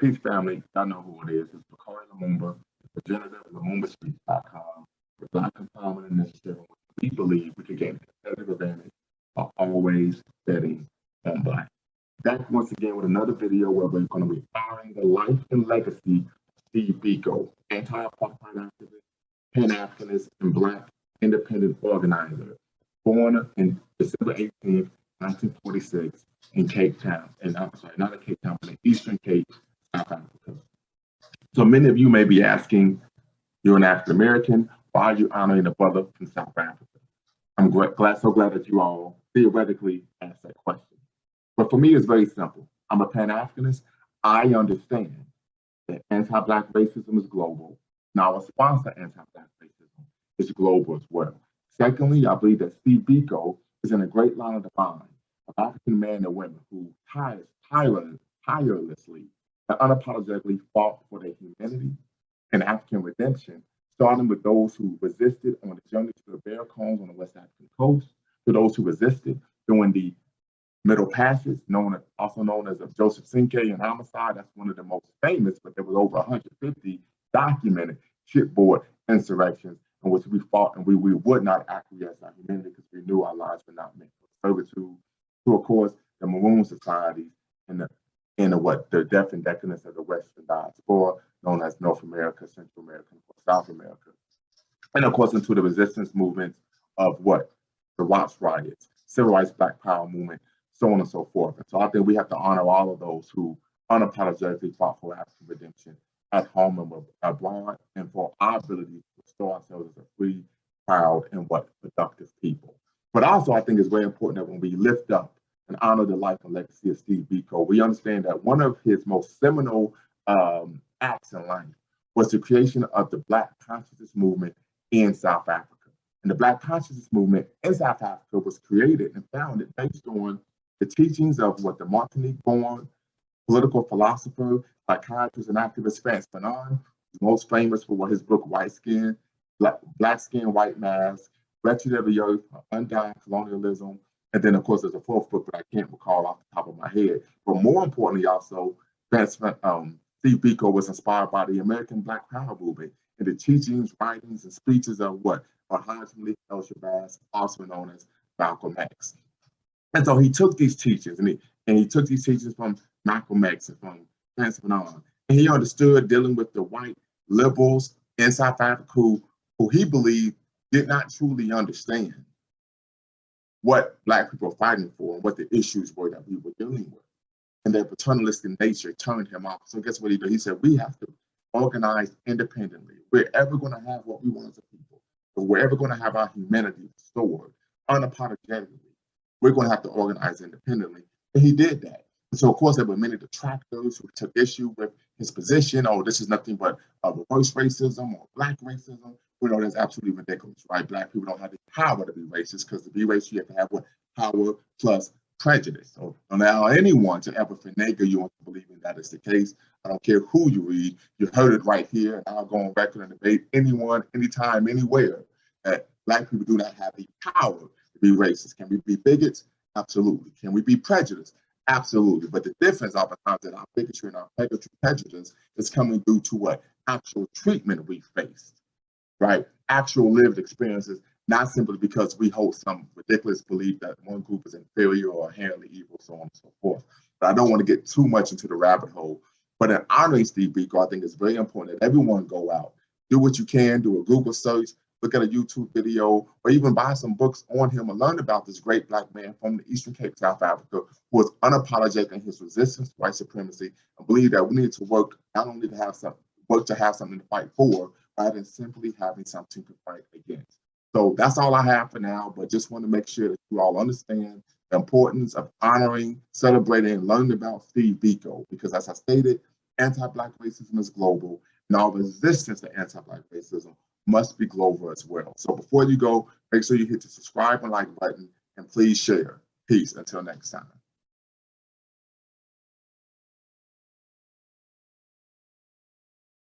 Peace family, y'all know who it is. It's Bakari Lumumba, the progenitor of LumumbaSpeaks.com, the Black Empowerment Initiative. We believe we can gain a competitive advantage by always betting on Black. Back once again with another video where we're going to be honoring the life and legacy of Steve Biko, anti-apartheid activist, pan-Africanist, and Black independent organizer, born in December 18th, 1946 in Cape Town, and I'm sorry, not in Cape Town, but in Eastern Cape, South Africa. So many of you may be asking, you're an African American, why are you honoring a brother from South Africa? I'm so glad that you all theoretically asked that question. But for me, it's very simple. I'm a pan-Africanist. I understand that anti-Black racism is global. Now, our response to anti-Black racism is global as well. Secondly, I believe that Steve Biko is in a great line of define of African men and women who tirelessly and unapologetically fought for their humanity and African redemption, starting with those who resisted on the journey to the bear cones on the West African coast, to those who resisted during the Middle Passage, also known as Joseph Cinque and homicide. That's one of the most famous, but there was over 150 documented shipboard insurrections in which we fought, and we would not acquiesce our humanity because we knew our lives were not meant for servitude. To, of course, the Maroon societies and the death and decadence of the Western diaspora, known as North America, Central America, and South America. And of course, into the resistance movements of what? The Watts riots, Civil Rights, Black Power movement, so on and so forth. And so I think we have to honor all of those who unapologetically fought for African redemption at home and abroad, and for our ability to restore ourselves as a free, proud, and productive people. But also, I think it's very important that when we lift up and honor the life and legacy of Steve Biko, we understand that one of his most seminal acts in life was the creation of the Black consciousness movement in South Africa. And the Black consciousness movement in South Africa was created and founded based on the teachings of what the Martinique-born political philosopher, psychiatrist, and activist Frantz Fanon, most famous for his book White Skin, Black Skin, White Mask, Wretched of the Earth, Undying Colonialism, and then of course there's a fourth book that I can't recall off the top of my head. But more importantly, also, Steve Biko was inspired by the American Black Power movement and the teachings, writings, and speeches of what? Haj Malik El-Shabazz, also known as Malcolm X. And so he took these teachings, and he took these teachings from Malcolm X and from Frantz Fanon, and he understood dealing with the white liberals in South Africa who he believed did not truly understand what Black people were fighting for and what the issues were that we were dealing with. And their paternalistic nature turned him off. So guess what he did? He said, we have to organize independently. We're ever going to have what we want as a people. If we're ever going to have our humanity restored unapologetically, we're going to have to organize independently. And he did that. And so, of course, there were many detractors who took issue with his position. Oh, this is nothing but reverse racism or Black racism. We know that's absolutely ridiculous, right? Black people don't have the power to be racist, because to be racist, you have to have what? Power plus prejudice. So don't allow anyone to ever finagle you into believing that is the case. I don't care who you read. You heard it right here, and I'll go on record and debate anyone, anytime, anywhere, that Black people do not have the power to be racist. Can we be bigots? Absolutely. Can we be prejudiced? Absolutely. But the difference oftentimes that our bigotry and our prejudice is coming due to what? Actual treatment we faced, right? Actual lived experiences, not simply because we hold some ridiculous belief that one group is inferior or inherently evil, so on and so forth. But I don't want to get too much into the rabbit hole. But in honoring Steve Biko, I think it's very important that everyone go out, do what you can, do a Google search, look at a YouTube video, or even buy some books on him and learn about this great Black man from the Eastern Cape, South Africa, who was unapologetic in his resistance to white supremacy, and believe that we need to work not only to have something to fight for, rather than simply having something to fight against. So that's all I have for now, but just want to make sure that you all understand the importance of honoring, celebrating, and learning about Steve Biko, because as I stated, anti-Black racism is global, and our resistance to anti-Black racism must be global as well. So before you go, make sure you hit the subscribe and like button, and please share. Peace until next time.